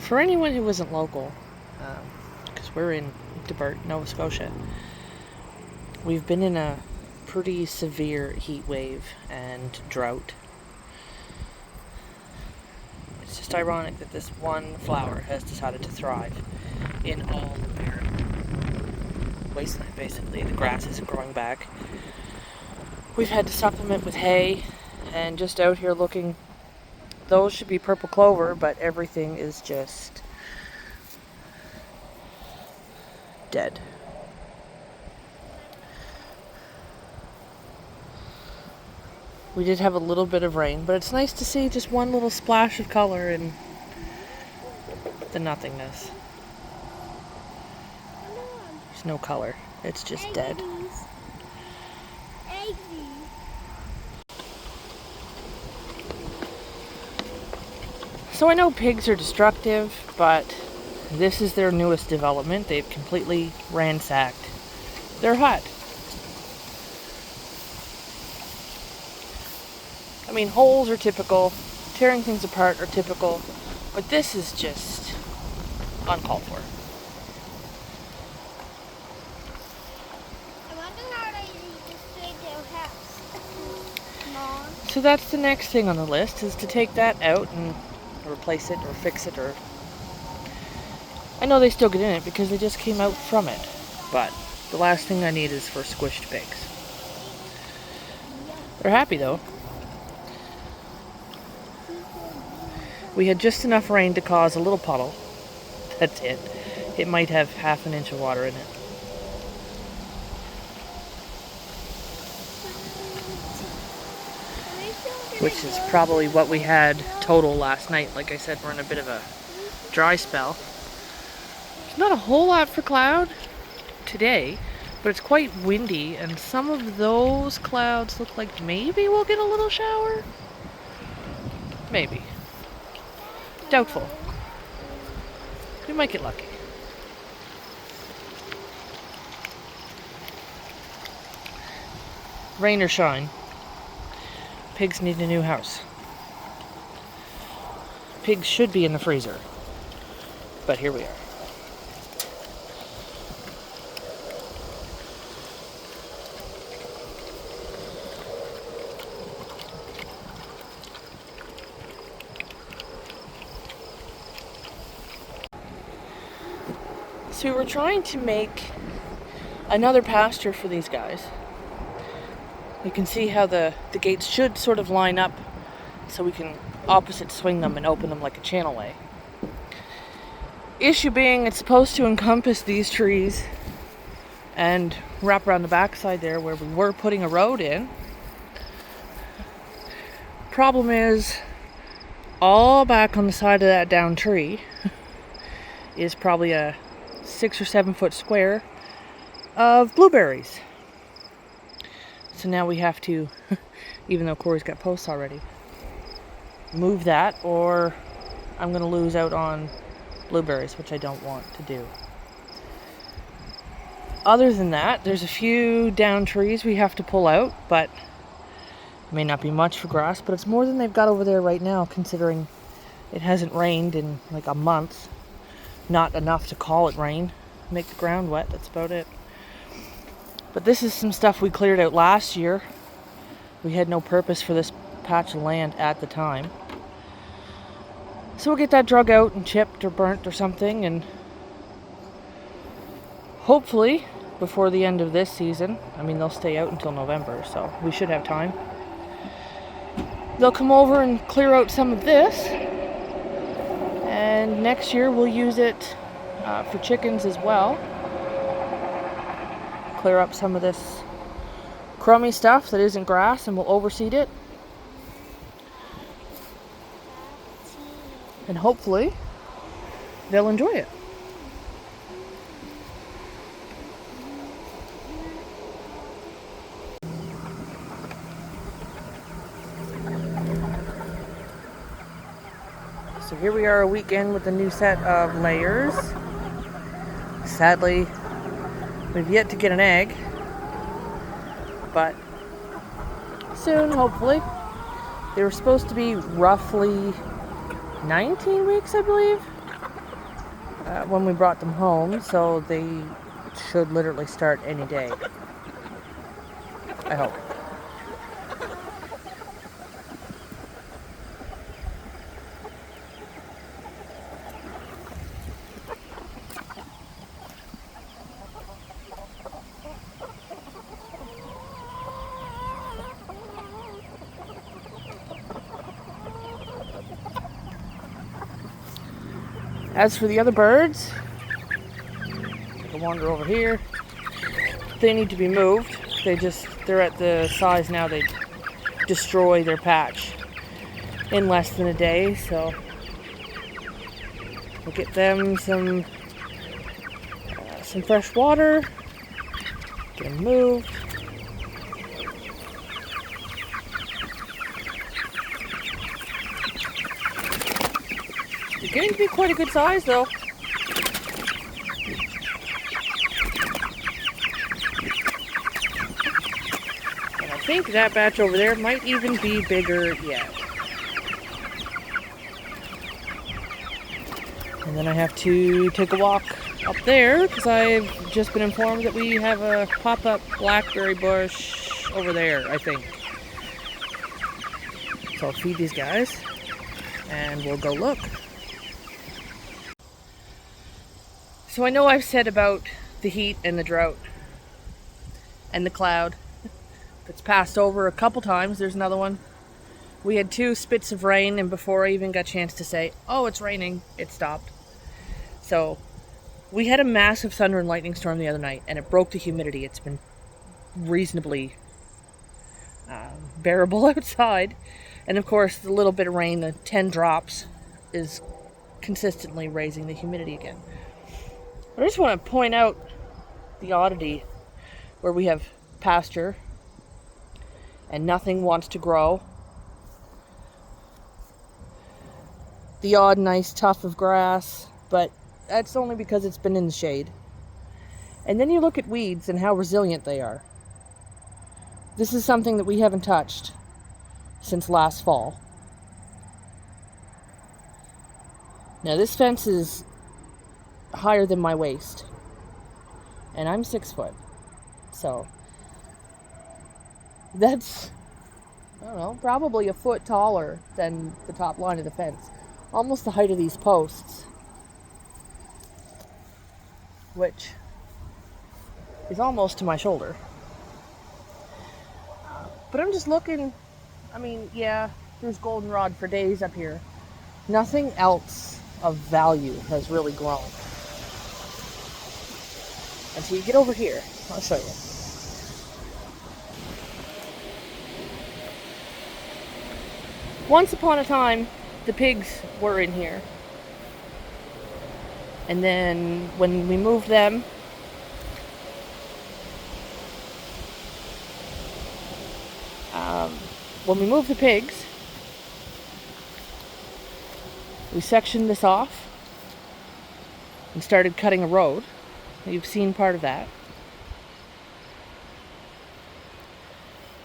For anyone who isn't local, because we're in Debert, Nova Scotia, we've been in a pretty severe heat wave and drought. It's just ironic that this one flower has decided to thrive in all the barren wasteland, basically. The grass isn't growing back. We've had to supplement with hay, and just out here looking, those should be purple clover, but everything is just dead. We did have a little bit of rain, but it's nice to see just one little splash of color in the nothingness. There's no color. It's just dead. So I know pigs are destructive, but this is their newest development. They've completely ransacked their hut. I mean, holes are typical, tearing things apart are typical, but this is just uncalled for. I wonder how they destroyed their house. Mom. So that's the next thing on the list, is to take that out and replace it or fix it, or I know they still get in it because they just came out from it, but the last thing I need is for squished pigs. They're happy though. We had just enough rain to cause a little puddle. That's it. It might have half an inch of water in it. Which is probably what we had total last night. Like I said, we're in a bit of a dry spell. There's not a whole lot for cloud today, but it's quite windy, and some of those clouds look like maybe we'll get a little shower. Maybe. Doubtful. We might get lucky. Rain or shine, pigs need a new house. Pigs should be in the freezer, but here we are. So we were trying to make another pasture for these guys. You can see how the gates should sort of line up so we can opposite swing them and open them like a channelway. Issue being, it's supposed to encompass these trees and wrap around the backside there where we were putting a road in. Problem is, all back on the side of that down tree is probably a 6 or 7 foot square of blueberries. So now we have to, even though Corey's got posts already, move that, or I'm going to lose out on blueberries, which I don't want to do. Other than that, there's a few down trees we have to pull out, but it may not be much for grass, but it's more than they've got over there right now, considering it hasn't rained in like a month. Not enough to call it rain. Make the ground wet, that's about it. But this is some stuff we cleared out last year. We had no purpose for this patch of land at the time. So we'll get that drug out and chipped or burnt or something, and hopefully before the end of this season, I mean they'll stay out until November, so we should have time. They'll come over and clear out some of this, and next year we'll use it for chickens as well. Clear up some of this crummy stuff that isn't grass, and we'll overseed it. And hopefully they'll enjoy it. So here we are a week in with a new set of layers. Sadly, we've yet to get an egg, but soon, hopefully. They were supposed to be roughly 19 weeks, I believe. when we brought them home, so they should literally start any day. I hope. As for the other birds, I can wander over here. They need to be moved. They're at the size now they destroy their patch in less than a day, so we'll get them some fresh water, get them moved. They're getting to be quite a good size, though. And I think that batch over there might even be bigger yet. And then I have to take a walk up there because I've just been informed that we have a pop-up blackberry bush over there, I think. So I'll feed these guys and we'll go look. So I know I've said about the heat and the drought and the cloud. It's passed over a couple times. There's another one. We had 2 spits of rain, and before I even got a chance to say, oh, it's raining, it stopped. So we had a massive thunder and lightning storm the other night, and it broke the humidity. It's been reasonably bearable outside. And of course, the little bit of rain, the 10 drops, is consistently raising the humidity again. I just want to point out the oddity where we have pasture and nothing wants to grow. The odd nice tuft of grass, but that's only because it's been in the shade. And then you look at weeds and how resilient they are. This is something that we haven't touched since last fall. Now this fence is higher than my waist, and I'm 6 foot, so that's, I don't know, probably a foot taller than the top line of the fence, almost the height of these posts, which is almost to my shoulder. But I'm just looking, I mean, yeah, there's goldenrod for days up here. Nothing else of value has really grown. Until you get over here. I'll show you. Once upon a time, the pigs were in here. And then when we moved them, the pigs, we sectioned this off and started cutting a road. You've seen part of that.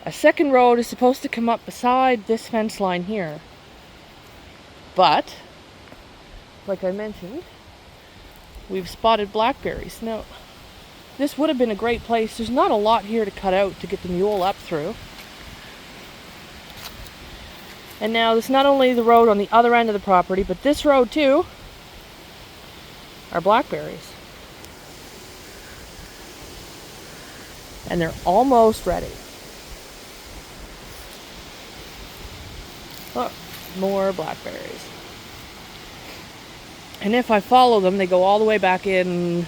A second road is supposed to come up beside this fence line here. But, like I mentioned, we've spotted blackberries. Now, this would have been a great place. There's not a lot here to cut out to get the mule up through. And now, it's not only the road on the other end of the property, but this road too are blackberries. And they're almost ready. Look, more blackberries. And if I follow them, they go all the way back in,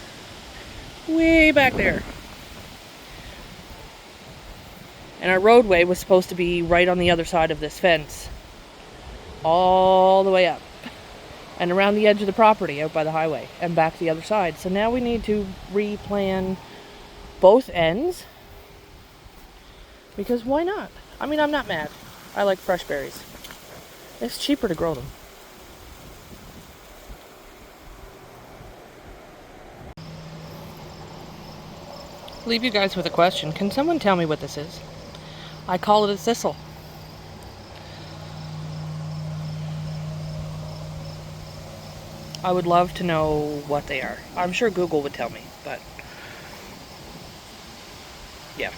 way back there. And our roadway was supposed to be right on the other side of this fence. All the way up. And around the edge of the property, out by the highway. And back the other side. So now we need to replan both ends. Because why not? I mean, I'm not mad. I like fresh berries. It's cheaper to grow them. Leave you guys with a question. Can someone tell me what this is? I call it a thistle. I would love to know what they are. I'm sure Google would tell me, but yeah.